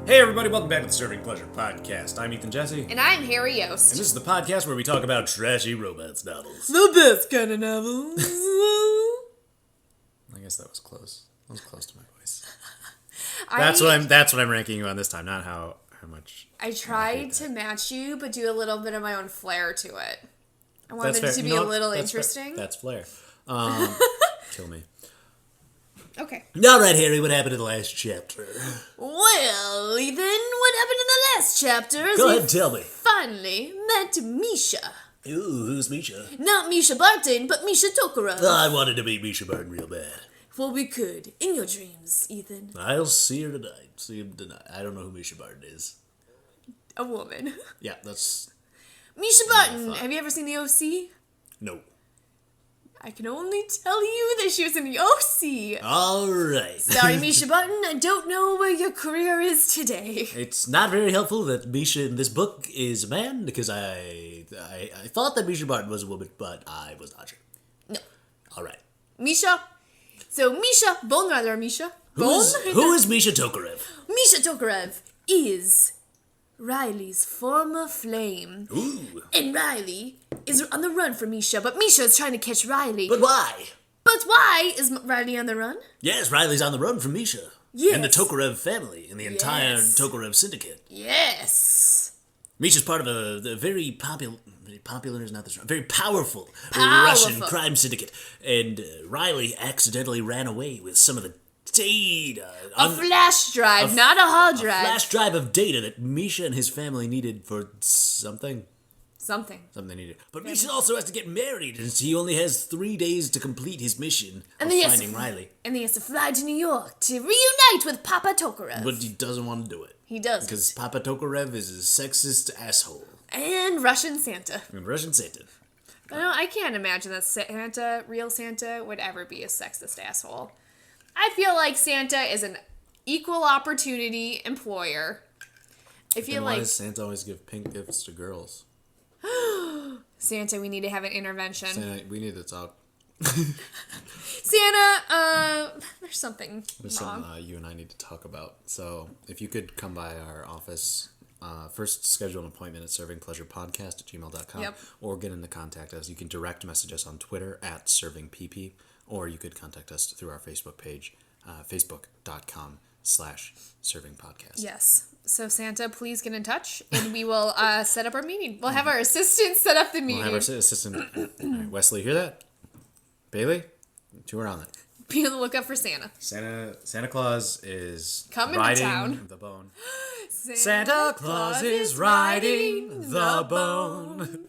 Hey everybody, welcome back to the Serving Pleasure Podcast. I'm Ethan Jesse. And I'm Harry Yost. And this is the podcast where we talk about trashy romance novels. The best kind of novels. I guess that was close. That was close to my voice. That's what I'm ranking you on this time, not how much. I tried to match you, but do a little bit of my own flair to it. I wanted That's it to fair. be a little interesting. That's flair. Kill me. Okay. All right, Harry, what happened in the last chapter? Well, Ethan, what happened in the last chapter is Go ahead and tell me. finally met Misha. Ooh, who's Misha? Not Misha Barton, but Misha Tokarov. I wanted to meet Misha Barton real bad. Well, we could. In your dreams, Ethan. I'll see her tonight. I don't know who Misha Barton is. A woman. Yeah, that's... Misha Barton, have you ever seen the OC? No. I can only tell you that she was in the OC. All right. Sorry, Misha Barton, I don't know where your career is today. It's not very helpful that Misha in this book is a man, because I thought that Misha Barton was a woman, but I was not sure. No. All right. Misha. So Misha, Bone Rider Misha. Who is Misha Tokarev? Misha Tokarev is Riley's former flame. Ooh. And Riley is on the run for Misha, but Misha is trying to catch Riley. But why? But why is Riley on the run? Yes, Riley's on the run from Misha. Yes. And the Tokarev family, and the entire Tokarev syndicate. Yes. Misha's part of a very popular is not the very powerful Russian crime syndicate. And Riley accidentally ran away with some of the data. A flash drive, not a hard drive. A flash drive of data that Misha and his family needed for something. Something they needed. But Misha also has to get married, and he only has 3 days to complete his mission of finding Riley. And he has to fly to New York to reunite with Papa Tokarev. But he doesn't want to do it. He doesn't. Because Papa Tokarev is a sexist asshole. And Russian Santa. And Russian Santa. I can't imagine that real Santa, would ever be a sexist asshole. I feel like Santa is an equal opportunity employer. Why does Santa always give pink gifts to girls? Santa, we need to have an intervention. Santa, we need to talk. Santa, there's something There's wrong. something you and I need to talk about. So if you could come by our office, first schedule an appointment at servingpleasurepodcast@gmail.com. Yep. Or get in to contact us. You can direct message us on Twitter at servingpp, or you could contact us through our Facebook page, facebook.com/servingpodcast. Yes. So Santa, please get in touch, and we will set up our meeting. We'll have our assistant set up the meeting. We'll have our assistant. All right, Wesley, you hear that? Bailey? 2 are on it. Be on the lookout for Santa. Santa Claus is coming riding to town. The bone. Santa Claus is riding the bone.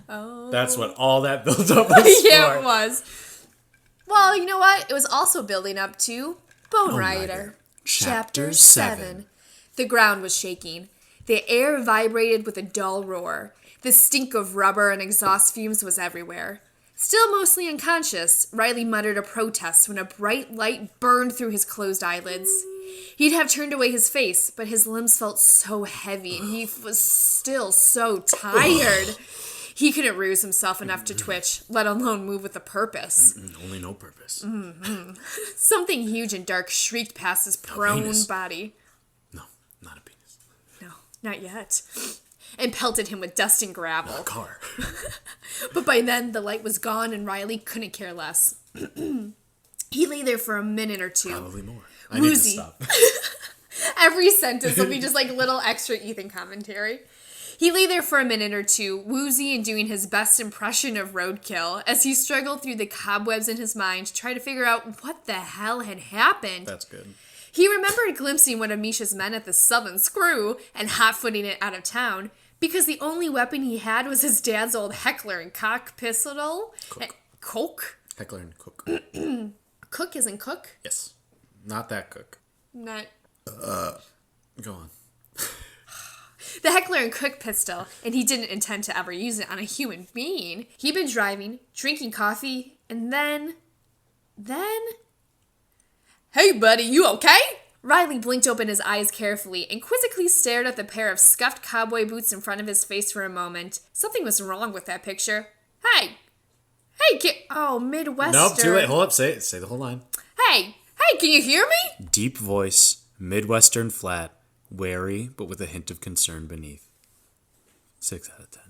Oh. That's what all that build-up was Yeah, for. it was. Well, you know what? It was also building up to Bone Rider. Chapter 7. The ground was shaking. The air vibrated with a dull roar. The stink of rubber and exhaust fumes was everywhere. Still mostly unconscious, Riley muttered a protest when a bright light burned through his closed eyelids. He'd have turned away his face, but his limbs felt so heavy and he was still so tired. He couldn't rouse himself enough to twitch, let alone move with a purpose. Only no purpose. Something huge and dark shrieked past his prone body. No, not a penis. No, not yet. And pelted him with dust and gravel. A car. But by then, the light was gone and Riley couldn't care less. He lay there for a minute or two. Probably more. I need to stop. Every sentence will be just like little extra Ethan commentary. He lay there for a minute or two, woozy and doing his best impression of roadkill, as he struggled through the cobwebs in his mind to try to figure out what the hell had happened. That's good. He remembered glimpsing one of Misha's men at the Southern Screw and hot-footing it out of town, because the only weapon he had was his dad's old Heckler and Koch pistol. Coke? Heckler and Cook. Cook isn't Cook? Yes. Not that Cook. Not... Go on. The Heckler and Koch pistol, and he didn't intend to ever use it on a human being. He'd been driving, drinking coffee, and then... Hey, buddy, you okay? Riley blinked open his eyes carefully and quizzically stared at the pair of scuffed cowboy boots in front of his face for a moment. Something was wrong with that picture. Hey, kid. Oh, Midwestern. Nope, too late. Hold up. Say the whole line. Hey, can you hear me? Deep voice, Midwestern flat, wary, but with a hint of concern beneath. 6 out of 10.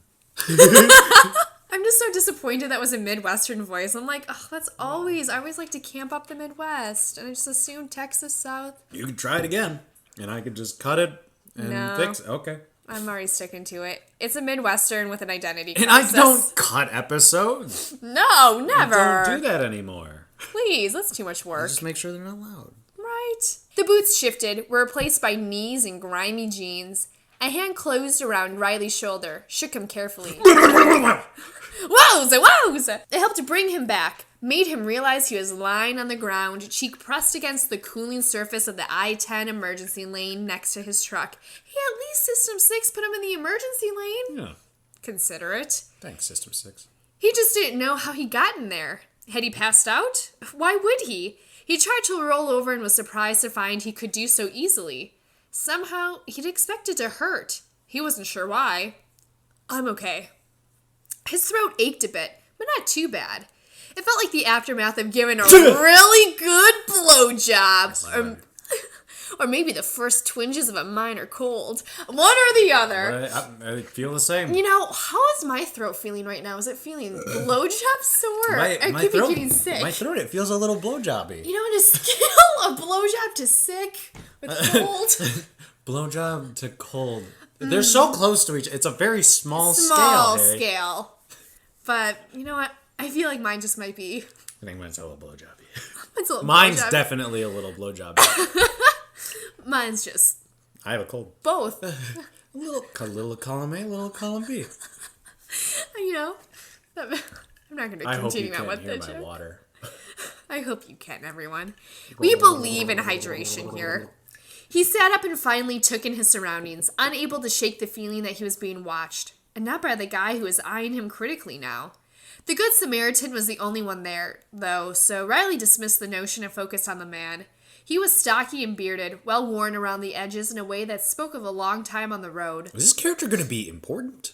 I'm just so disappointed that was a Midwestern voice. I'm like, oh, I always like to camp up the Midwest. And I just assumed Texas South. You could try it again, and I could just cut it and fix it. Okay. I'm already sticking to it. It's a Midwestern with an identity And crisis. I don't cut episodes. No, never. I don't do that anymore. Please, that's too much work. Just make sure they're not loud. Right. The boots shifted, were replaced by knees and grimy jeans. A hand closed around Riley's shoulder, shook him carefully. Wowza, wowza! It helped to bring him back, made him realize he was lying on the ground, cheek pressed against the cooling surface of the I-10 emergency lane next to his truck. Hey, at least System 6 put him in the emergency lane. Yeah. Considerate. Thanks, System 6. He just didn't know how he got in there. Had he passed out? Why would he? He tried to roll over and was surprised to find he could do so easily. Somehow, he'd expected to hurt. He wasn't sure why. I'm okay. His throat ached a bit, but not too bad. It felt like the aftermath of giving a really good blowjob. Or maybe the first twinges of a minor cold. One or the other. I feel the same. You know, how is my throat feeling right now? Is it feeling blowjob sore? I could be getting sick. My throat, it feels a little blowjobby. You know, on a scale of blowjob to sick with cold. Blowjob to cold. They're so close to each other. It's a very small Small scale. scale. But, you know what? I feel like mine just might be... I think mine's a little blowjobby. Mine's Definitely a little blowjobby. Mine's just... I have a cold. both. A little column A, a little column B. You know? I'm not going to continue on with hear it. my water. I hope you can, everyone. We believe in hydration here. He sat up and finally took in his surroundings, unable to shake the feeling that he was being watched. And not by the guy who was eyeing him critically now. The Good Samaritan was the only one there, though, so Riley dismissed the notion and focused on the man. He was stocky and bearded, well worn around the edges in a way that spoke of a long time on the road. Is this character going to be important?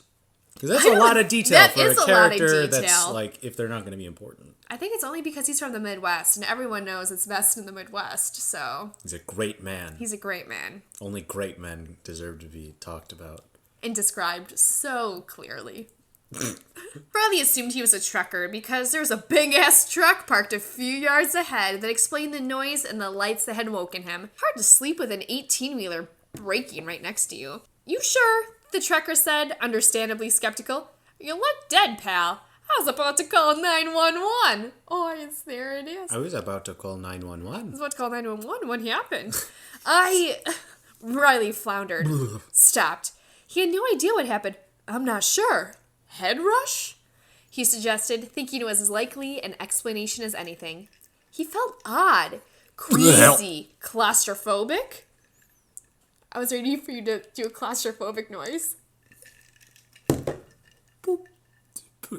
Because that's a lot of detail for a character that's like, if they're not going to be important. I think it's only because he's from the Midwest, and everyone knows it's best in the Midwest, so... He's a great man. He's a great man. Only great men deserve to be talked about. And described so clearly. Riley assumed he was a trucker because there was a big-ass truck parked a few yards ahead that explained the noise and the lights that had woken him. Hard to sleep with an 18-wheeler braking right next to you. You sure? The trucker said, understandably skeptical. You look dead, pal. I was about to call 911. Oh, yes, there it is. I was about to call 911. I was about to call 911 when he happened. Riley floundered. Stopped. He had no idea what happened. I'm not sure. Head rush? He suggested, thinking it was as likely an explanation as anything. He felt odd, queasy, claustrophobic. I was ready for you to do a claustrophobic noise.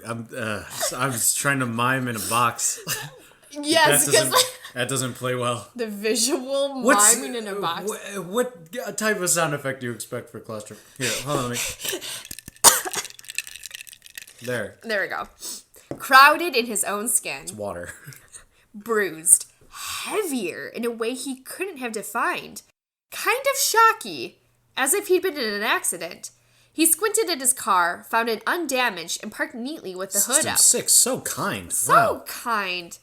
I'm just trying to mime in a box. Yes, because that doesn't play well. The visual miming in a box. What type of sound effect do you expect for claustrophobic? Here, hold on, let me... There we go. Crowded in his own skin. It's water. Bruised. Heavier in a way he couldn't have defined. Kind of shocky. As if he'd been in an accident. He squinted at his car, found it undamaged, and parked neatly with the hood up. 6, so kind. So kind.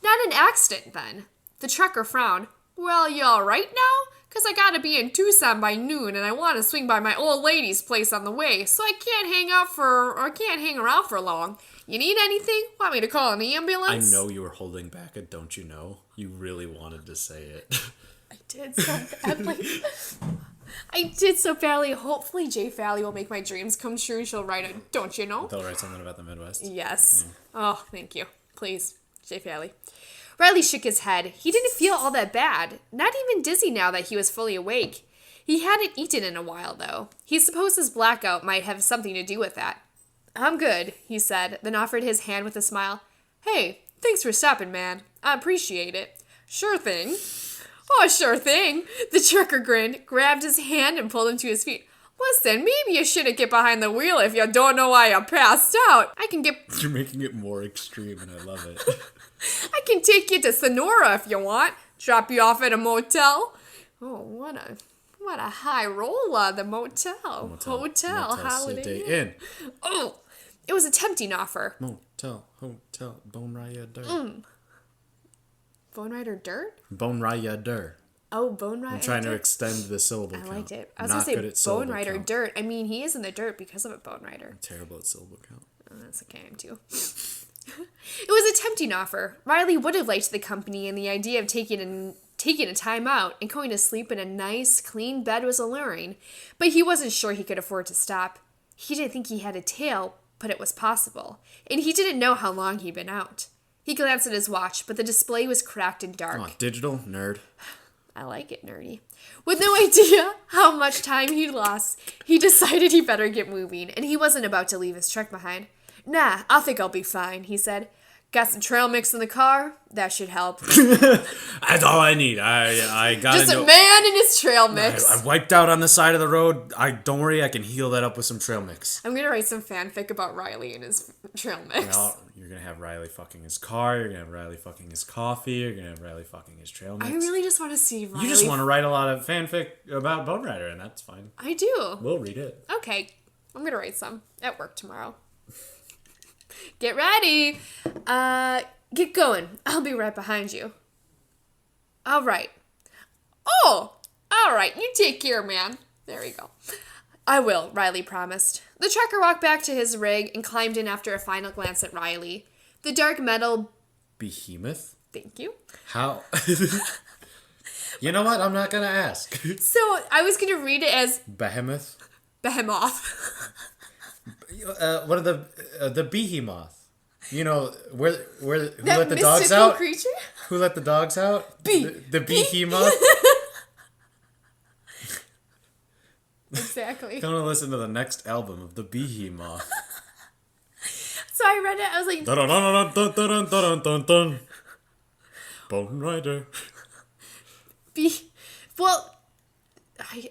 Not an accident, then. The trucker frowned. Well, you all right now? Because I gotta be in Tucson by noon, and I want to swing by my old lady's place on the way, so I can't hang around for long. You need anything? Want me to call an ambulance? I know you were holding back a don't you know. You really wanted to say it. I did so badly. Hopefully Jay Fally will make my dreams come true and she'll write a don't you know? They'll write something about the Midwest. Yes. Yeah. Oh, thank you. Please, Jay Fally. Riley shook his head. He didn't feel all that bad. Not even dizzy now that he was fully awake. He hadn't eaten in a while, though. He supposed his blackout might have something to do with that. I'm good, he said, then offered his hand with a smile. Hey, thanks for stopping, man. I appreciate it. Sure thing. Oh, sure thing. The trucker grinned, grabbed his hand, and pulled him to his feet. Listen, maybe you shouldn't get behind the wheel if you don't know why you passed out. You're making it more extreme, and I love it. I can take you to Sonora if you want. Drop you off at a motel. Oh, what a high roller, the motel. Hotel, Holiday City Inn. Oh, it was a tempting offer. Motel, hotel, Bone Rider. Bone Rider Dirt? Bone Rider. Oh, Bone Rider I'm trying Dirt. to extend the syllable count. I liked it. I was Not going good to at say Bone syllable Rider count. Dirt. I mean, he is in the dirt because of a Bone Rider. I'm terrible at syllable count. Oh, that's okay, I'm too. It was a tempting offer. Riley would have liked the company, and the idea of taking a time out and going to sleep in a nice, clean bed was alluring, but he wasn't sure he could afford to stop. He didn't think he had a tail, but it was possible, and he didn't know how long he'd been out. He glanced at his watch, but the display was cracked and dark. Come on, digital nerd. I like it, nerdy. With no idea how much time he'd lost, he decided he better get moving, and he wasn't about to leave his truck behind. Nah, I think I'll be fine, he said. Got some trail mix in the car? That should help. That's all I need. I got Just a man and his trail mix. I wiped out on the side of the road. Don't worry, I can heal that up with some trail mix. I'm gonna write some fanfic about Riley and his trail mix. Well, you're gonna have Riley fucking his car. You're gonna have Riley fucking his coffee. You're gonna have Riley fucking his trail mix. I really just want to see Riley. You just want to write a lot of fanfic about Bone Rider, and that's fine. I do. We'll read it. Okay, I'm gonna write some at work tomorrow. Get ready. Get going. I'll be right behind you. All right. Oh, all right. You take care, man. There we go. I will, Riley promised. The trucker walked back to his rig and climbed in after a final glance at Riley. The dark metal... Behemoth? Thank you. How? You know what? I'm not going to ask. So, I was going to read it as... Behemoth? Behemoth. What are the behemoth? You know, who that let the dogs out? Creature? Who let the dogs out? The behemoth? Exactly. Come and listen to the next album of the behemoth. So I read it, I was like... Dun dun dun dun dun dun dun. Bone Rider. Well,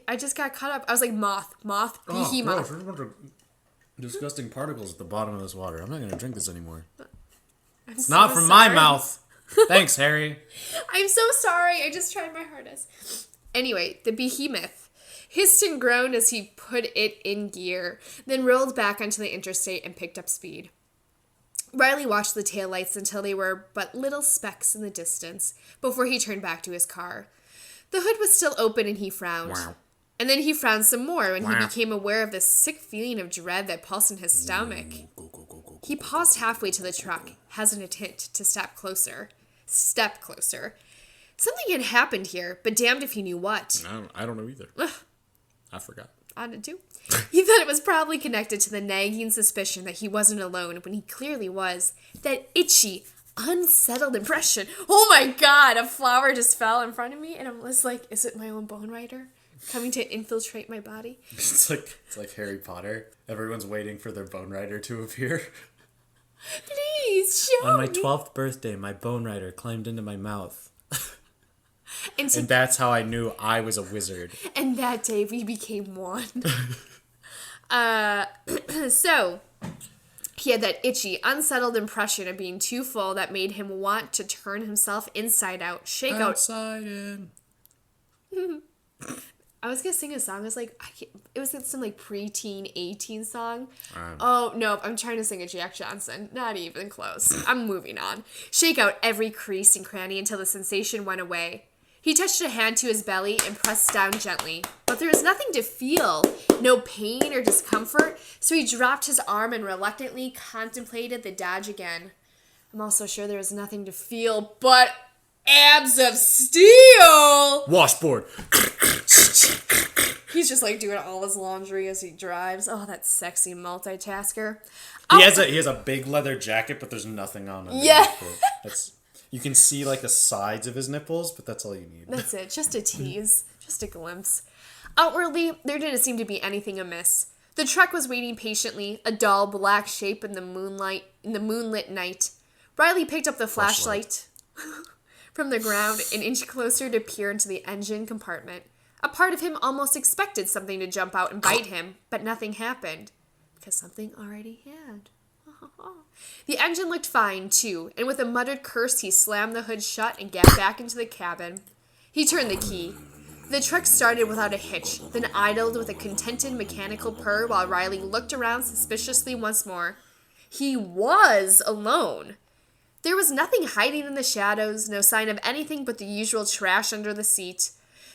I just got caught up. I was like, moth, behemoth. There's a bunch of disgusting particles at the bottom of this water. I'm not going to drink this anymore. It's not from my mouth. Thanks, Harry. I'm so sorry. I just tried my hardest. Anyway, the behemoth hissed and groaned as he put it in gear, then rolled back onto the interstate and picked up speed. Riley watched the taillights until they were but little specks in the distance before he turned back to his car. The hood was still open and he frowned. Wow. And then he frowned some more when he became aware of the sick feeling of dread that pulsed in his stomach. He paused halfway to the truck, hesitant to step closer. Something had happened here, but damned if he knew what. I don't know either. I forgot. I did too. He thought it was probably connected to the nagging suspicion that he wasn't alone when he clearly was. That itchy, unsettled impression. Oh my god, a flower just fell in front of me and I was like, is it my own Bone Rider coming to infiltrate my body? It's like Harry Potter. Everyone's waiting for their Bone Rider to appear. Please, show me. On my 12th birthday, my Bone Rider climbed into my mouth. And that's how I knew I was a wizard. And that day we became one. So, he had that itchy, unsettled impression of being too full that made him want to turn himself inside out, shake out. Outside in. I was gonna sing a song. I was like, it was some like preteen 18 song. Oh no, I'm trying to sing a Jack Johnson. Not even close. I'm moving on. Shake out every crease and cranny until the sensation went away. He touched a hand to his belly and pressed down gently, but there was nothing to feel, no pain or discomfort, so he dropped his arm and reluctantly contemplated the dodge again. I'm also sure there was nothing to feel but abs of steel! Washboard. He's just like doing all his laundry as he drives. Oh, that sexy multitasker. He has a big leather jacket, but there's nothing on him. Yeah. You can see like the sides of his nipples, but that's all you need. That's it. Just a tease. Just a glimpse. Outwardly, there didn't seem to be anything amiss. The truck was waiting patiently, a dull black shape in the moonlit night. Riley picked up the flashlight from the ground an inch closer to peer into the engine compartment. A part of him almost expected something to jump out and bite him, but nothing happened. Because something already had. The engine looked fine, too, and with a muttered curse, he slammed the hood shut and got back into the cabin. He turned the key. The truck started without a hitch, then idled with a contented mechanical purr while Riley looked around suspiciously once more. He was alone. There was nothing hiding in the shadows, no sign of anything but the usual trash under the seat.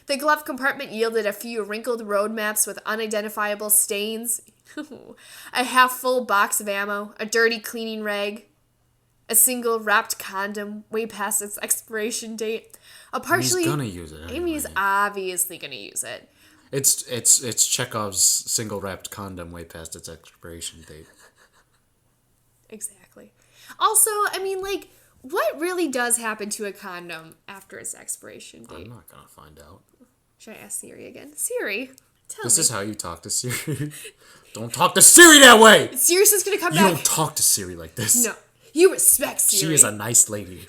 The glove compartment yielded a few wrinkled road maps with unidentifiable stains, a half-full box of ammo, a dirty cleaning rag, a single wrapped condom way past its expiration date, a partially... He's gonna use it anyway. Amy's obviously gonna use it. It's Chekhov's single wrapped condom way past its expiration date. Exactly. Also, I mean, like, what really does happen to a condom after its expiration date? I'm not gonna find out. Should I ask Siri again? Siri, tell This me. is how you talk to Siri. Don't talk to Siri that way! Siri's just gonna come You back. don't talk to Siri like this. No. You respect Siri. She is a nice lady.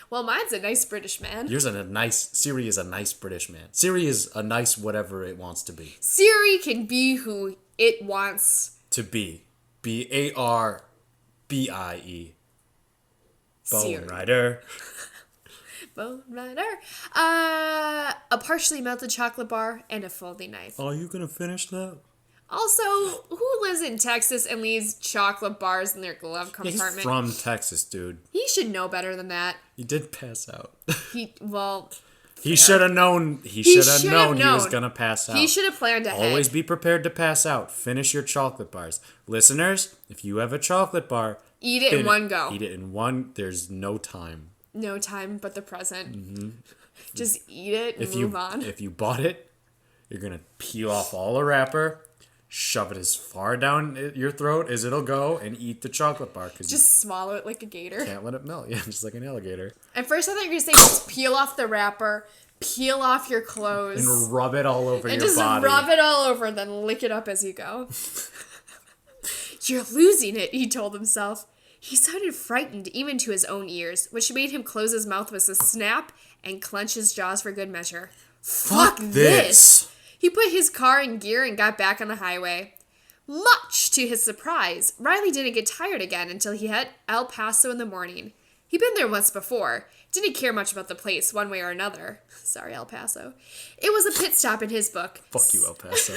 Well, mine's a nice British man. Siri is a nice British man. Siri is a nice whatever it wants to be. Siri can be who it wants To be. Barbie. Siri. Bone Rider. Bone Rider. A partially melted chocolate bar and a folding knife. Are you gonna finish that? Also, who lives in Texas and leaves chocolate bars in their glove compartment? He's from Texas, dude. He should know better than that. He did pass out. He should have known. He should have known he was gonna pass out. He should have planned ahead. Always be prepared to pass out. Finish your chocolate bars, listeners. If you have a chocolate bar, Eat it in one go. Eat it in one. There's no time. No time but the present. Mm-hmm. Just eat it and Move on. If you bought it, you're gonna peel off all the wrapper, shove it as far down your throat as it'll go, and eat the chocolate bar. Cause just swallow it like a gator. Can't let it melt. Yeah, just like an alligator. At first I thought you were going to say just peel off the wrapper, peel off your clothes. And rub it all over your and just body. rub it all over and then lick it up as you go. You're losing it, he told himself. He sounded frightened even to his own ears, which made him close his mouth with a snap and clench his jaws for good measure. Fuck this! He put his car in gear and got back on the highway. Much to his surprise, Riley didn't get tired again until he hit El Paso in the morning. He'd been there once before. Didn't care much about the place, one way or another. Sorry, El Paso. It was a pit stop in his book. Fuck you, El Paso.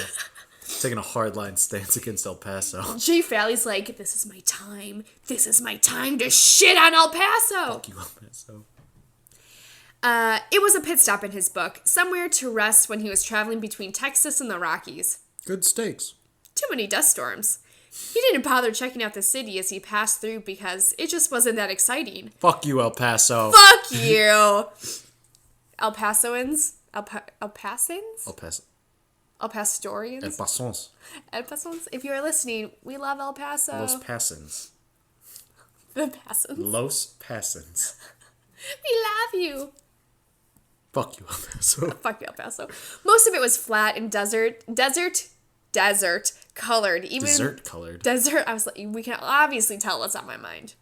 Taking a hardline stance against El Paso. Jay Fally's like, this is my time. This is my time to shit on El Paso. Fuck you, El Paso. It was a pit stop in his book, somewhere to rest when he was traveling between Texas and the Rockies. Good steaks. Too many dust storms. He didn't bother checking out the city as he passed through because it just wasn't that exciting. Fuck you, El Paso. Fuck you! El Pasoans? El Pasans? El Paso. El Pastorians? El Pasons. El Pasons? If you are listening, we love El Paso. Los Pasons. The Pasons. Los Pasons. We love you. Fuck you, El Paso. Fuck you, El Paso. Most of it was flat and desert colored. Even Dessert colored. Desert. I was like, we can obviously tell what's on my mind.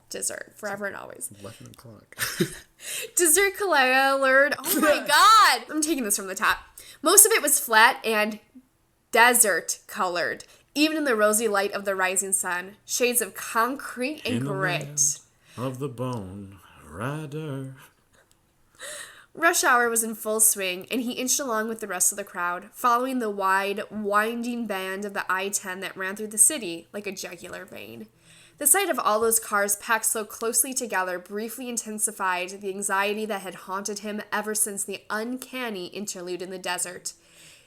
Dessert, forever and always. 11 o'clock. Dessert colored. Oh my god! I'm taking this from the top. Most of it was flat and desert colored. Even in the rosy light of the rising sun, shades of concrete and grit. Of the Bone Rider. Rush hour was in full swing, and he inched along with the rest of the crowd, following the wide, winding band of the I-10 that ran through the city like a jugular vein. The sight of all those cars packed so closely together briefly intensified the anxiety that had haunted him ever since the uncanny interlude in the desert.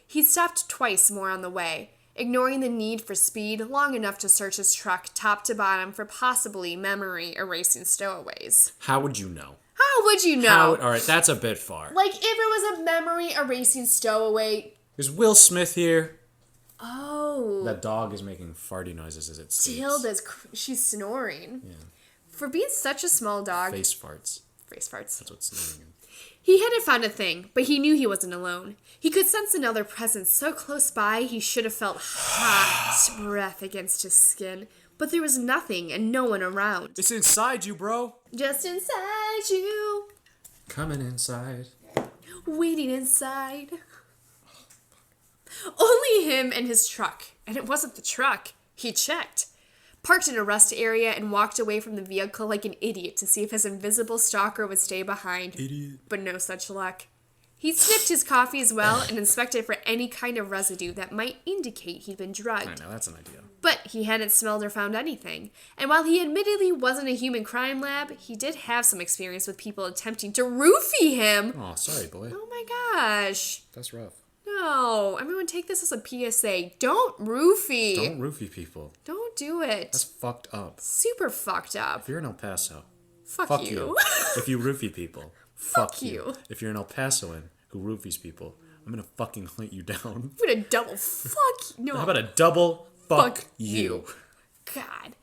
He stopped twice more on the way, ignoring the need for speed long enough to search his truck top to bottom for possibly memory-erasing stowaways. How would you know? How would you know? Alright, that's a bit far. Like, if it was a memory-erasing stowaway... Is Will Smith here? Oh. That dog is making farty noises as it sleeps. Tilda's... She's snoring. Yeah. For being such a small dog... Face farts. Face farts. That's what's snoring. He hadn't found a thing, but he knew he wasn't alone. He could sense another presence so close by he should have felt hot breath against his skin. But there was nothing and no one around. It's inside you, bro. Just inside you. Coming inside. Waiting inside. Only him and his truck. And it wasn't the truck. He checked. Parked in a rest area and walked away from the vehicle like an idiot to see if his invisible stalker would stay behind. Idiot. But no such luck. He sipped his coffee as well and inspected for any kind of residue that might indicate he'd been drugged. I know, that's an idea. But he hadn't smelled or found anything. And while he admittedly wasn't a human crime lab, he did have some experience with people attempting to roofie him. Oh, sorry, boy. Oh my gosh. That's rough. No. Everyone take this as a PSA. Don't roofie. Don't roofie people. Don't do it. That's fucked up. Super fucked up. If you're in El Paso, Fuck you. If you roofie people, Fuck you. If you're an El Pasoan who roofies people, I'm gonna fucking hunt you down. I'm gonna double fuck you. No. How about a double fuck you? God.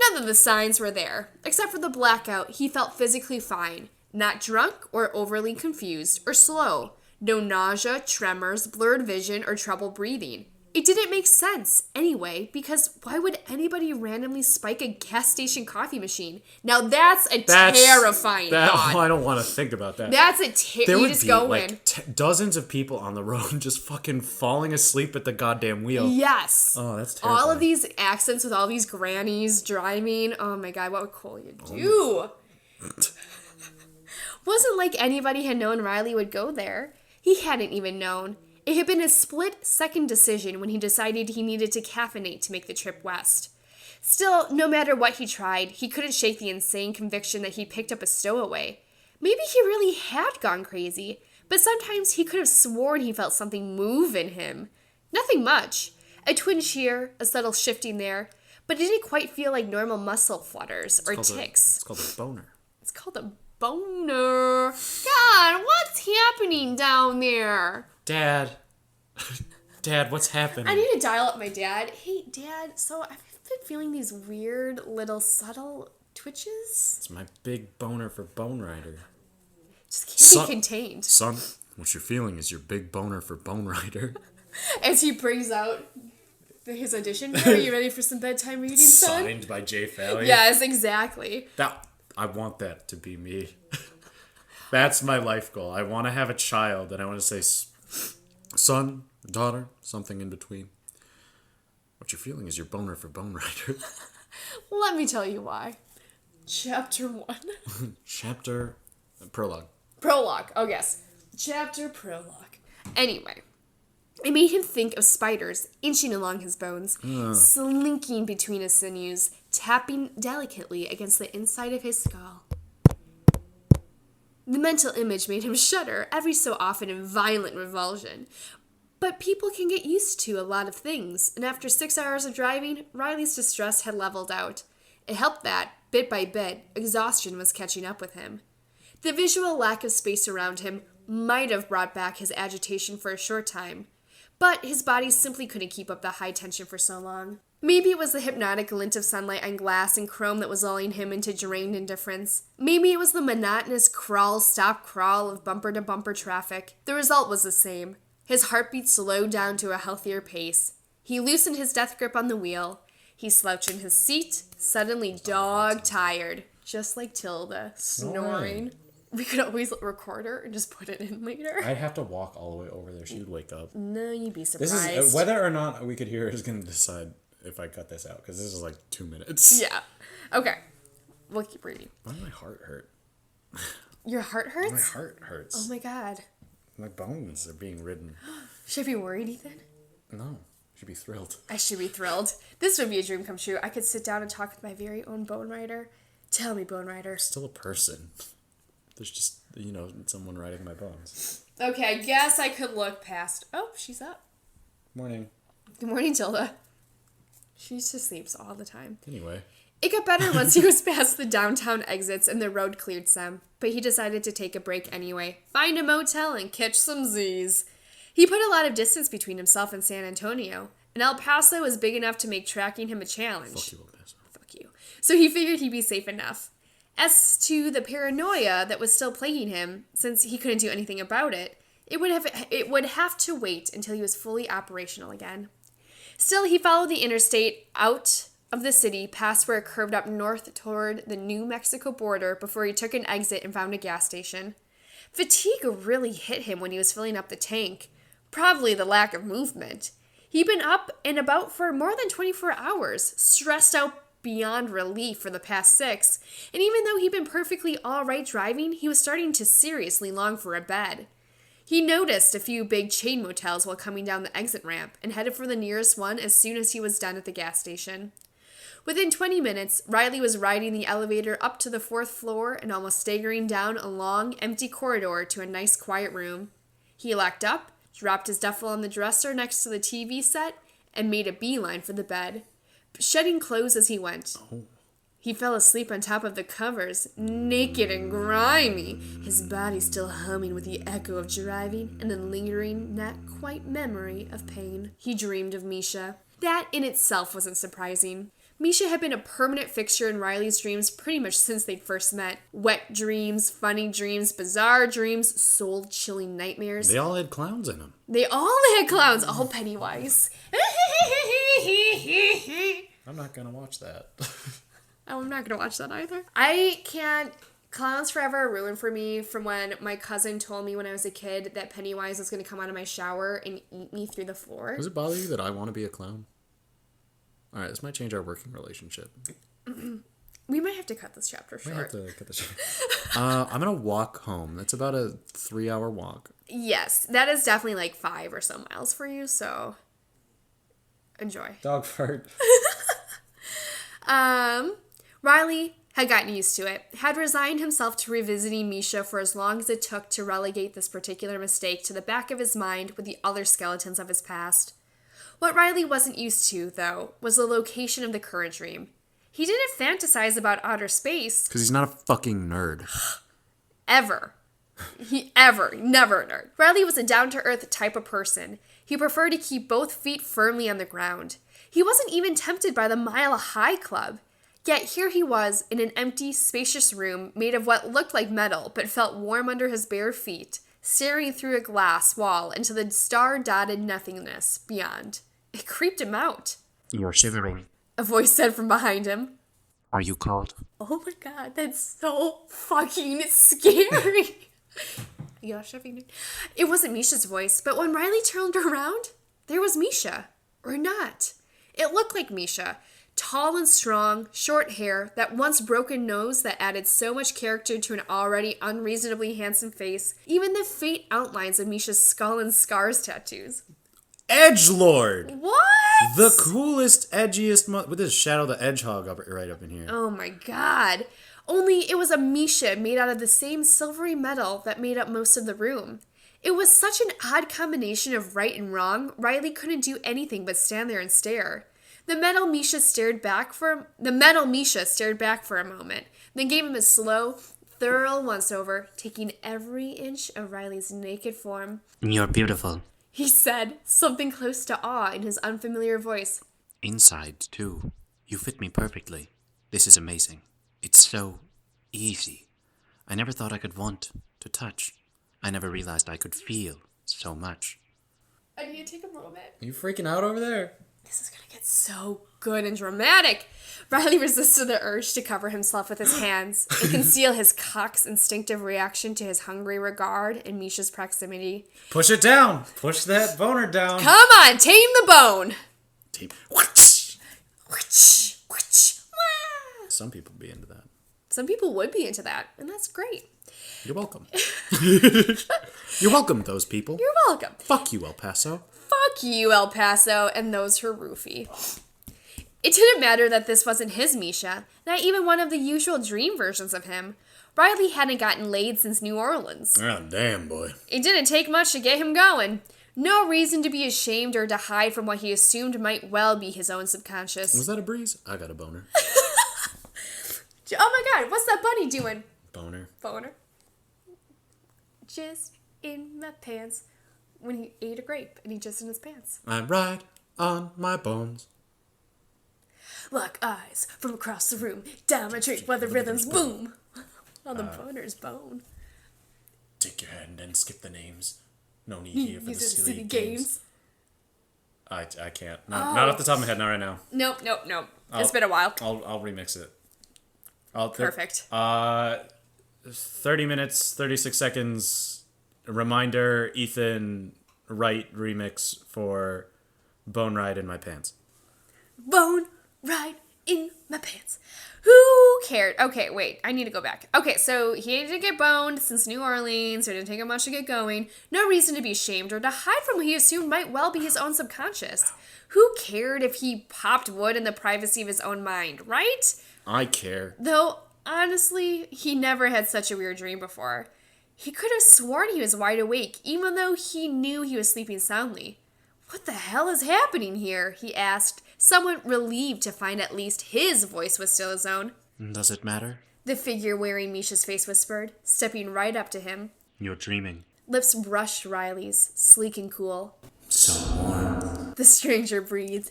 None of the signs were there. Except for the blackout, he felt physically fine. Not drunk or overly confused or slow. No nausea, tremors, blurred vision, or trouble breathing. It didn't make sense, anyway, because why would anybody randomly spike a gas station coffee machine? Now that's terrifying thought. I don't want to think about that. That's There you would just be go like in. dozens of people on the road just fucking falling asleep at the goddamn wheel. Yes. Oh, that's terrible. All of these accents with all these grannies driving. Oh my god, what would Coley do? Wasn't like anybody had known Riley would go there. He hadn't even known. It had been a split-second decision when he decided he needed to caffeinate to make the trip west. Still, no matter what he tried, he couldn't shake the insane conviction that he picked up a stowaway. Maybe he really had gone crazy, but sometimes he could have sworn he felt something move in him. Nothing much. A twinge here, a subtle shifting there, but it didn't quite feel like normal muscle flutters or ticks. It's called a boner. It's called a boner. God, what's happening down there? Dad, what's happening? I need to dial up my dad. Hey, Dad, so I've been feeling these weird little subtle twitches. It's my big boner for Bone Rider. Just can't be contained. Son, what you're feeling is your big boner for Bone Rider. As he brings out his audition. Are you ready for some bedtime reading, son? Signed by Jay Fally. Yes, exactly. I want that to be me. That's my life goal. I want to have a child, and I want to say, son, daughter, something in between. What you're feeling is your boner for Bone Rider. Let me tell you why. Chapter 1. Chapter prologue. Prologue. Oh, yes. Chapter prologue. Anyway, it made him think of spiders inching along his bones, slinking between his sinews, tapping delicately against the inside of his skull. The mental image made him shudder every so often in violent revulsion. But people can get used to a lot of things, and after 6 hours of driving, Riley's distress had leveled out. It helped that, bit by bit, exhaustion was catching up with him. The visual lack of space around him might have brought back his agitation for a short time, but his body simply couldn't keep up the high tension for so long. Maybe it was the hypnotic glint of sunlight on glass and chrome that was lulling him into drained indifference. Maybe it was the monotonous crawl-stop-crawl of bumper-to-bumper traffic. The result was the same. His heartbeat slowed down to a healthier pace. He loosened his death grip on the wheel. He slouched in his seat, suddenly dog-tired, just like Tilda, snoring. Right. We could always record her and just put it in later. I'd have to walk all the way over there. She would wake up. No, you'd be surprised. This is whether or not we could hear her is going to decide if I cut this out, because this is like 2 minutes. Yeah. Okay. We'll keep reading. Why does my heart hurt? Your heart hurts? My heart hurts. Oh my god. My bones are being ridden. Should I be worried, Ethan? No. You should be thrilled. I should be thrilled. This would be a dream come true. I could sit down and talk with my very own Bone Rider. Tell me, Bone Rider. Still a person. There's just, someone riding my bones. Okay, I guess I could look past... Oh, she's up. Morning. Good morning, Tilda. She just sleeps all the time. Anyway. It got better once he was past the downtown exits and the road cleared some, but he decided to take a break anyway, find a motel and catch some Z's. He put a lot of distance between himself and San Antonio, and El Paso was big enough to make tracking him a challenge. Fuck you, El Paso. Fuck you. So he figured he'd be safe enough. As to the paranoia that was still plaguing him, since he couldn't do anything about it, it would have to wait until he was fully operational again. Still, he followed the interstate out of the city past where it curved up north toward the New Mexico border before he took an exit and found a gas station. Fatigue really hit him when he was filling up the tank. Probably the lack of movement. He'd been up and about for more than 24 hours, stressed out beyond relief for the past 6, and even though he'd been perfectly all right driving, he was starting to seriously long for a bed. He noticed a few big chain motels while coming down the exit ramp and headed for the nearest one as soon as he was done at the gas station. Within 20 minutes, Riley was riding the elevator up to the 4th floor and almost staggering down a long, empty corridor to a nice, quiet room. He locked up, dropped his duffel on the dresser next to the TV set, and made a beeline for the bed, shedding clothes as he went. He fell asleep on top of the covers, naked and grimy, his body still humming with the echo of driving and the lingering, not quite memory of pain. He dreamed of Misha. That in itself wasn't surprising. Misha had been a permanent fixture in Riley's dreams pretty much since they'd first met. Wet dreams, funny dreams, bizarre dreams, soul-chilling nightmares. They all had clowns in them. They all had clowns, all Pennywise. I'm not going to watch that. Oh, I'm not going to watch that either. I can't... Clowns Forever ruined for me from when my cousin told me when I was a kid that Pennywise was going to come out of my shower and eat me through the floor. Does it bother you that I want to be a clown? All right, this might change our working relationship. We might have to cut this chapter short. We have to cut this short. I'm going to walk home. That's about a 3-hour walk. Yes, that is definitely like 5 or so miles for you, so enjoy. Dog fart. Riley had gotten used to it, had resigned himself to revisiting Misha for as long as it took to relegate this particular mistake to the back of his mind with the other skeletons of his past. What Riley wasn't used to, though, was the location of the current dream. He didn't fantasize about outer space. Because he's not a fucking nerd. Ever. Never a nerd. Riley was a down-to-earth type of person. He preferred to keep both feet firmly on the ground. He wasn't even tempted by the Mile High Club. Yet here he was, in an empty, spacious room made of what looked like metal but felt warm under his bare feet, staring through a glass wall into the star-dotted nothingness beyond. It creeped him out. You're shivering. A voice said from behind him. Are you cold? Oh my god, that's so fucking scary. You're shivering. It wasn't Misha's voice, but when Riley turned around, there was Misha. Or not. It looked like Misha. Tall and strong, short hair, that once broken nose that added so much character to an already unreasonably handsome face, even the faint outlines of Misha's skull and scars tattoos. Edgelord! What? The coolest, edgiest... with this Shadow the Hedgehog right up in here. Oh my god. Only it was a Misha made out of the same silvery metal that made up most of the room. It was such an odd combination of right and wrong, Riley couldn't do anything but stand there and stare. The metal Misha stared back for a moment, then gave him a slow, thorough once-over, taking every inch of Riley's naked form. You're beautiful. He said, something close to awe in his unfamiliar voice. Inside, too. You fit me perfectly. This is amazing. It's so easy. I never thought I could want to touch. I never realized I could feel so much. I need to take a moment. Are you freaking out over there? This is gonna get so good and dramatic. Riley resisted the urge to cover himself with his hands and conceal his cock's instinctive reaction to his hungry regard and Misha's proximity. Push it down. Push that boner down. Come on, tame the bone. Some people be into that. Some people would be into that, and that's great. You're welcome. You're welcome, those people. You're welcome. Fuck you, El Paso. Fuck you, El Paso, and those for Roofy. It didn't matter that this wasn't his Misha, not even one of the usual dream versions of him. Riley hadn't gotten laid since New Orleans. Oh, damn, boy. It didn't take much to get him going. No reason to be ashamed or to hide from what he assumed might well be his own subconscious. Was that a breeze? I got a boner. Oh my god, what's that bunny doing? Boner. Boner. Just in my pants. When he ate a grape and he just in his pants. I ride on my bones. Lock eyes from across the room. Down my tree while the rhythms boom. On the boner's bone. Take your hand and skip the names. No need here for the These are silly games. I can't. Not off the top of my head, not right now. Nope. It's been a while. I'll remix it. Perfect. 30 minutes, 36 seconds. Reminder, Ethan Wright remix for Bone Ride in My Pants. Bone ride in my pants. Who cared? Okay, wait. I need to go back. Okay, so he didn't get boned since New Orleans, so it didn't take him much to get going. No reason to be ashamed or to hide from what he assumed might well be his own subconscious. Who cared if he popped wood in the privacy of his own mind, right? I care. Though, honestly, he never had such a weird dream before. He could have sworn he was wide awake, even though he knew he was sleeping soundly. What the hell is happening here? He asked, somewhat relieved to find at least his voice was still his own. Does it matter? The figure wearing Misha's face whispered, stepping right up to him. You're dreaming. Lips brushed Riley's, sleek and cool. So warm. The stranger breathed.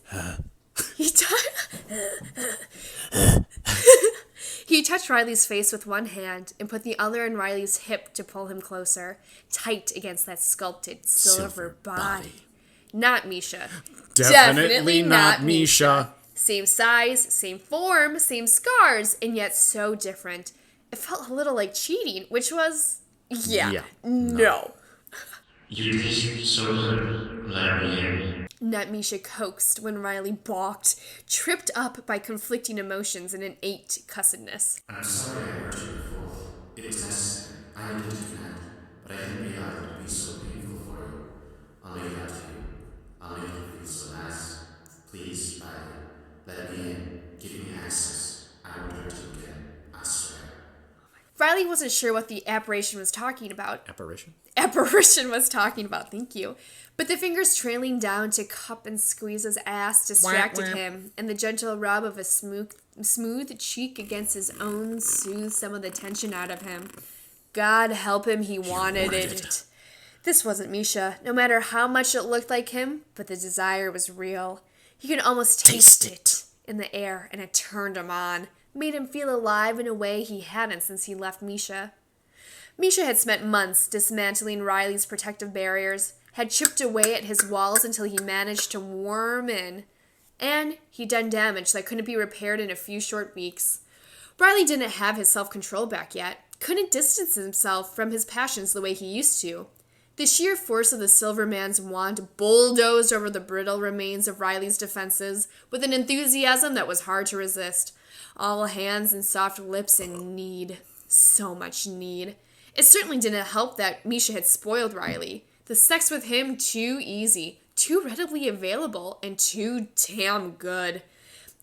He He touched Riley's face with one hand and put the other on Riley's hip to pull him closer, tight against that sculpted silver body. Not Misha. Definitely not Misha. Same size, same form, same scars, and yet so different. It felt a little like cheating, which was... Yeah. No. You taste so good, Larry. Nut Misha coaxed when Riley balked, tripped up by conflicting emotions and innate cussedness. I'm sorry I hurt you before. It was necessary. I needed to connect, but I didn't realize it would be so painful for you. I'll leave it up to you. I'll make you feel so nice. Please, Riley, let me in. Give me access. I won't hurt you again. I swear. Riley wasn't sure what the apparition was talking about. Apparition Was talking about, thank you. But the fingers trailing down to cup and squeeze his ass distracted him, and the gentle rub of a smooth cheek against his own soothed some of the tension out of him. God help him, he wanted it. This wasn't Misha, no matter how much it looked like him, but the desire was real. He could almost taste it in the air, and it turned him on, made him feel alive in a way he hadn't since he left Misha. Misha had spent months dismantling Riley's protective barriers, had chipped away at his walls until he managed to worm in. And he'd done damage that couldn't be repaired in a few short weeks. Riley didn't have his self-control back yet, couldn't distance himself from his passions the way he used to. The sheer force of the Silver Man's wand bulldozed over the brittle remains of Riley's defenses with an enthusiasm that was hard to resist. All hands and soft lips and need. So much need. It certainly didn't help that Misha had spoiled Riley. The sex with him too easy, too readily available, and too damn good.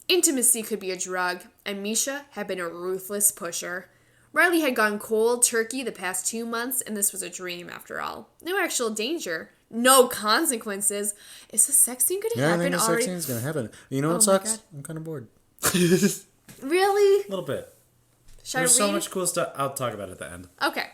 Intimacy could be a drug, and Misha had been a ruthless pusher. Riley had gone cold turkey the past 2 months, and this was a dream after all. No actual danger. No consequences. Is the sex scene going to happen I think the already? sex scene's going to happen. You know what Oh my sucks? God. I'm kind of bored. Really? A little bit. Should There's I read? so much cool stuff. I'll talk about it at the end. Okay.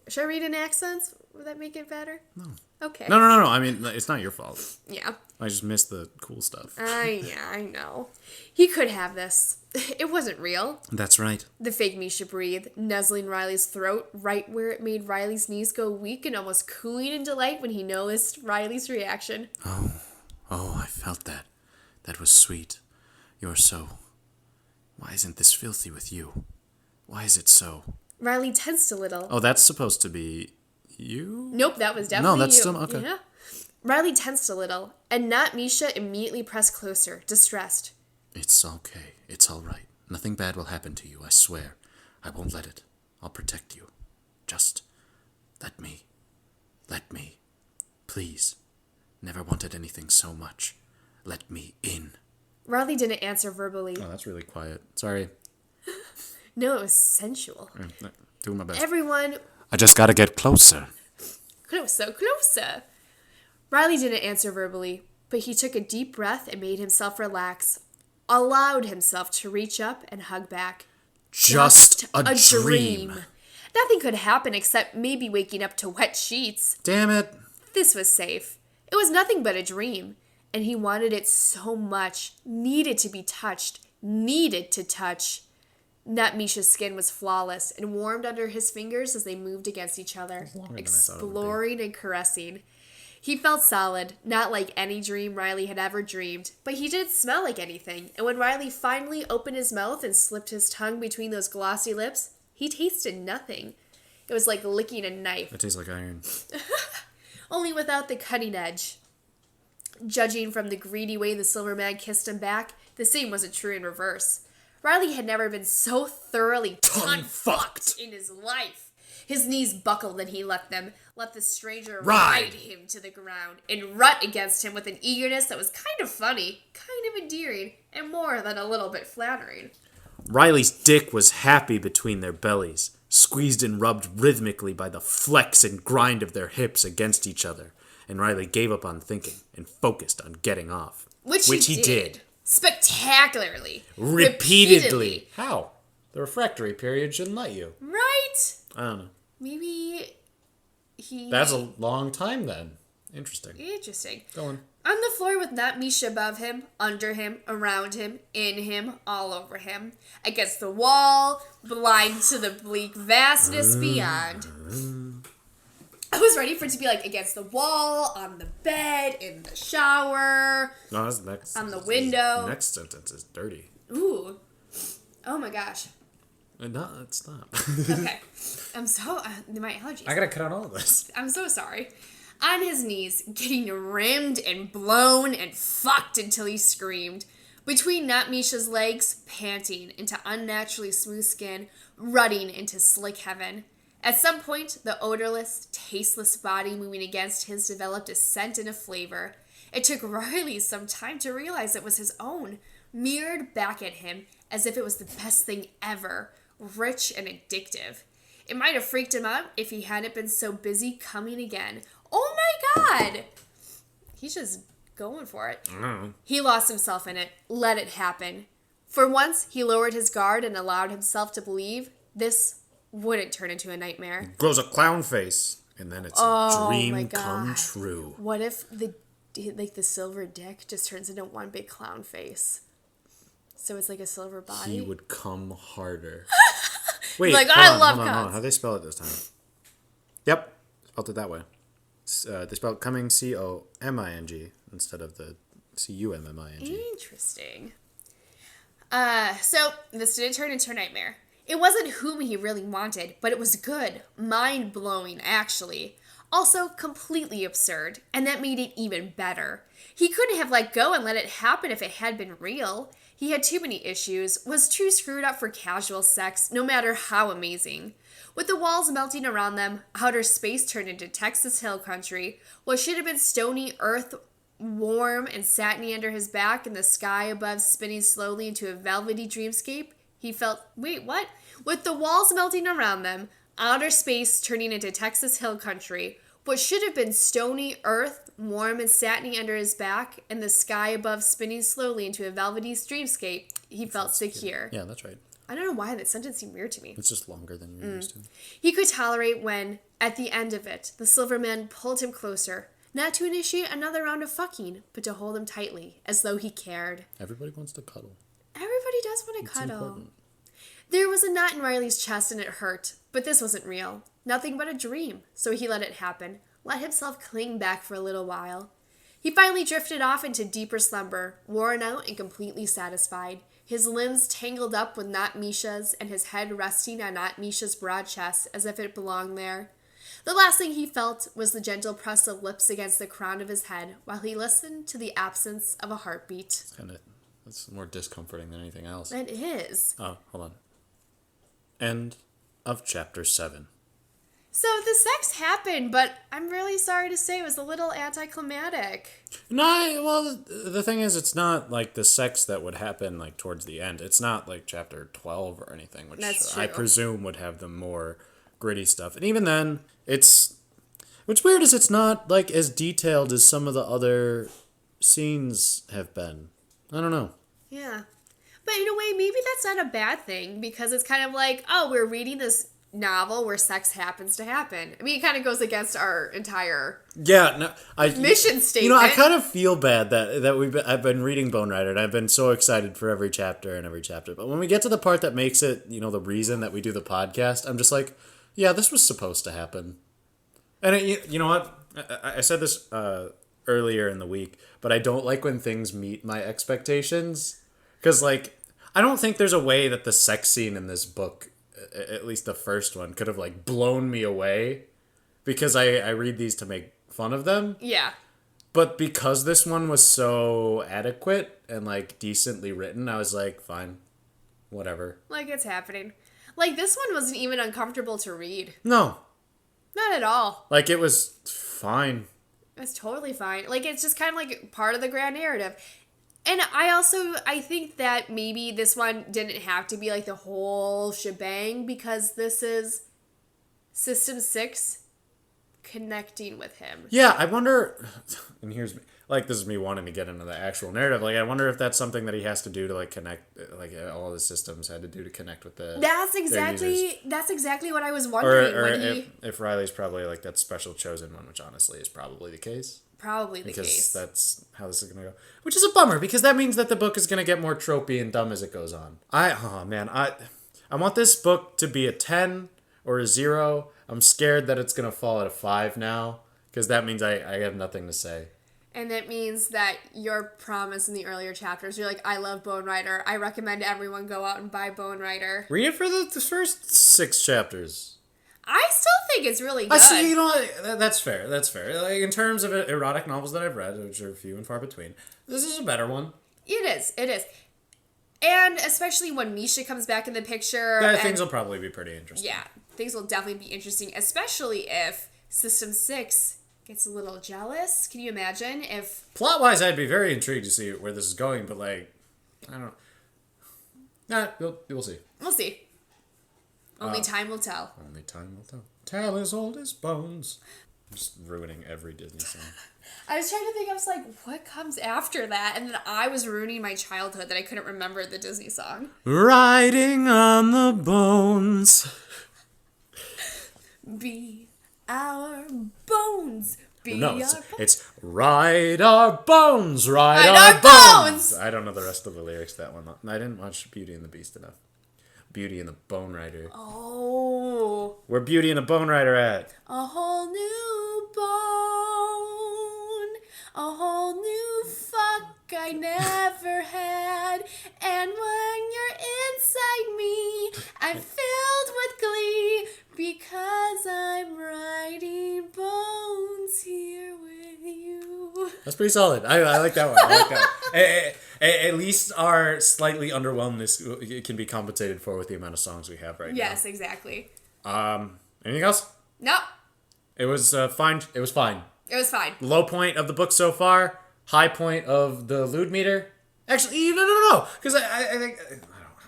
Should I read in accents? Would that make it better? No. Okay. No. I mean, it's not your fault. Yeah. I just missed the cool stuff. Yeah, I know. He could have this. It wasn't real. That's right. The fake Misha breathed, nuzzling Riley's throat right where it made Riley's knees go weak and almost cooing in delight when he noticed Riley's reaction. Oh, I felt that. That was sweet. You're so... Why isn't this filthy with you? Why is it so? Riley tensed a little. Oh, that's supposed to be you? Nope, that was definitely that's you. still... Okay. Yeah. Riley tensed a little, and not Misha immediately pressed closer, distressed. It's okay. It's all right. Nothing bad will happen to you, I swear. I won't let it. I'll protect you. Just let me. Let me. Please. Never wanted anything so much. Let me in. Riley didn't answer verbally. Oh, that's really quiet. Sorry. No, it was sensual. Doing my best. Everyone... I just gotta get closer. Closer. Riley didn't answer verbally, but he took a deep breath and made himself relax. Allowed himself to reach up and hug back. Just a dream. Nothing could happen except maybe waking up to wet sheets. Damn it. This was safe. It was nothing but a dream, and he wanted it so much. Needed to be touched. Needed to touch. Nut Misha's skin was flawless and warmed under his fingers as they moved against each other, exploring and caressing. He felt solid, not like any dream Riley had ever dreamed, but he didn't smell like anything, and when Riley finally opened his mouth and slipped his tongue between those glossy lips, he tasted nothing. It was like licking a knife. It tastes like iron. Only without the cutting edge. Judging from the greedy way the Silver Man kissed him back, The same wasn't true in reverse. Riley had never been so thoroughly tongue-fucked in his life. His knees buckled and he let the stranger ride him to the ground and rut against him with an eagerness that was kind of funny, kind of endearing, and more than a little bit flattering. Riley's dick was happy between their bellies, squeezed and rubbed rhythmically by the flex and grind of their hips against each other, and Riley gave up on thinking and focused on getting off. Which he did. Spectacularly. Repeatedly. How? The refractory period shouldn't let you. Right? I don't know. Maybe he... That's a long time then. Interesting. Go on. On the floor with not Misha above him, under him, around him, in him, all over him. Against the wall, blind to the bleak vastness beyond. I was ready for it to be like against the wall, on the bed, in the shower. No, that's next. On the window. Next sentence is dirty. Ooh. Oh my gosh. No, it's not. Okay. I'm so... my allergies. I gotta cut out all of this. I'm so sorry. On his knees, getting rimmed and blown and fucked until he screamed. Between not Misha's legs, panting into unnaturally smooth skin, rutting into slick heaven. At some point, the odorless, tasteless body moving against his developed a scent and a flavor. It took Riley some time to realize it was his own, mirrored back at him as if it was the best thing ever, rich and addictive. It might have freaked him out if he hadn't been so busy coming again. Oh my God! He's just going for it. He lost himself in it, let it happen. For once, he lowered his guard and allowed himself to believe this wouldn't turn into a nightmare. Grows a clown face, and then it's a dream come true. What if the silver dick just turns into one big clown face? So it's like a silver body? He would come harder. Wait, like, hold I on, love hold on, clowns. hold on. How'd they spell it this time? Yep, spelled it that way. They spelled coming C-O-M-I-N-G instead of the C-U-M-M-I-N-G. Interesting. So this didn't turn into a nightmare. It wasn't whom he really wanted, but it was good. Mind-blowing, actually. Also, completely absurd, and that made it even better. He couldn't have let go and let it happen if it had been real. He had too many issues, was too screwed up for casual sex, no matter how amazing. With the walls melting around them, outer space turned into Texas hill country. What should have been stony earth, warm and satiny under his back, and the sky above spinning slowly into a velvety dreamscape, he felt, wait, what? With the walls melting around them, outer space turning into Texas hill country, what should have been stony earth, warm and satiny under his back, and the sky above spinning slowly into a velvety dreamscape, he felt secure. Yeah, that's right. I don't know why that sentence seemed weird to me. It's just longer than you're used to. He could tolerate when, at the end of it, the silver man pulled him closer, not to initiate another round of fucking, but to hold him tightly, as though he cared. Everybody wants to cuddle. Everybody does want to It's cuddle. important. There was a knot in Riley's chest and it hurt, but this wasn't real. Nothing but a dream, so he let it happen, let himself cling back for a little while. He finally drifted off into deeper slumber, worn out and completely satisfied, his limbs tangled up with Not Misha's and his head resting on Not Misha's broad chest as if it belonged there. The last thing he felt was the gentle press of lips against the crown of his head while he listened to the absence of a heartbeat. That's more discomforting than anything else. It is. Oh, hold on. End of chapter 7. So the sex happened, but I'm really sorry to say it was a little anticlimactic. No, well, the thing is, it's not like the sex that would happen like towards the end. It's not like chapter 12 or anything, which That's true. I presume would have the more gritty stuff. And even then, what's weird is it's not like as detailed as some of the other scenes have been. I don't know. Yeah. But in a way, maybe that's not a bad thing, because it's kind of like, oh, we're reading this novel where sex happens to happen. I mean, it kind of goes against our entire mission statement. I kind of feel bad that I've been reading Bone Rider, and I've been so excited for every chapter. But when we get to the part that makes it, the reason that we do the podcast, I'm just like, yeah, this was supposed to happen. And you know what? I said this earlier in the week, but I don't like when things meet my expectations. Because, I don't think there's a way that the sex scene in this book, at least the first one, could have, blown me away. Because I read these to make fun of them. Yeah. But because this one was so adequate and like decently written, I was like, fine, whatever. Like, it's happening. Like, this one wasn't even uncomfortable to read. No, Not at all. like it was fine. It's totally fine. Like, it's just kind of like part of the grand narrative. And I think that maybe this one didn't have to be like the whole shebang because this is System 6 connecting with him. Yeah, I wonder, and here's me, like this is me wanting to get into the actual narrative. Like, I wonder if that's something that he has to do to like connect, like all the systems had to do to connect with the. That's exactly what I was wondering Or when if Riley's probably like that special chosen one, which honestly is probably the case. Probably the Because case. that's how this is gonna go. Which is a bummer because that means that the book is gonna get more tropey and dumb as it goes on. I want this book to be a 10 or a 0. I'm scared that it's gonna fall at a 5 now because that means I have nothing to say. And that means that your promise in the earlier chapters, you're like, I love Bone Rider. I recommend everyone go out and buy Bone Rider. Read it for the first 6 chapters. I still think it's really good. I see, you know what? That's fair. That's fair. Like, in terms of erotic novels that I've read, which are few and far between, this is a better one. It is. And especially when Misha comes back in the picture. Things will probably be pretty interesting. Yeah, things will definitely be interesting, especially if System 6 gets a little jealous. Can you imagine if... Plot-wise, I'd be very intrigued to see where this is going, but, like, I don't know. We'll see. We'll see. Only time will tell. Only time will tell. Tale as old as bones. I'm just ruining every Disney song. I was trying to think, I was like, what comes after that? And then I was ruining my childhood that I couldn't remember the Disney song. Riding on the bones. Be our bones. Be No, our bones. it's ride our bones, ride Ride our our bones. bones. I don't know the rest of the lyrics to that one. I didn't watch Beauty and the Beast enough. Beauty and the Bone Rider. Oh. Where Beauty and the Bone Rider at? A whole new bone. A whole new fuck I never had. And when you're inside me, I'm filled with glee. Because I'm riding bones here with you. That's pretty solid. I like that one. I like that. At least our slightly underwhelmness can be compensated for with the amount of songs we have right now. Yes, exactly. Anything else? No, It was fine. It was fine. it was fine. Low point of the book so far. High point of the lewd meter. Actually, no. Because I think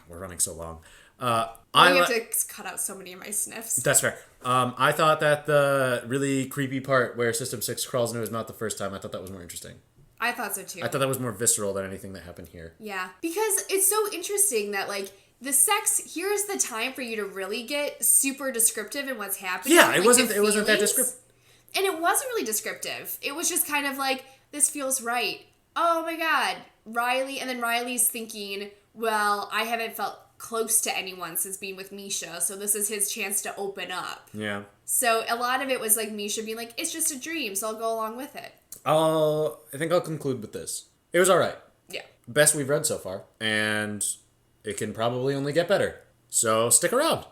we're running so long. I have to cut out so many of my sniffs. That's fair. I thought that the really creepy part where System 6 crawls into his mouth the first time, I thought that was more interesting. I thought so too. I thought that was more visceral than anything that happened here. Yeah, because it's so interesting that like the sex, here's the time for you to really get super descriptive in what's happening. Yeah, like, it wasn't that feelings. descriptive. And it wasn't really descriptive. It was just kind of like, this feels right. Oh my god, Riley, and then Riley's thinking, well, I haven't felt close to anyone since being with Misha, so this is his chance to open up. Yeah. So a lot of it was like Misha being like, it's just a dream, so I'll go along with it. I think I'll conclude with this. It was alright. Yeah. Best we've read so far. And it can probably only get better. So stick around.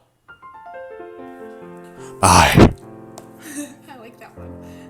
Bye. I like that one.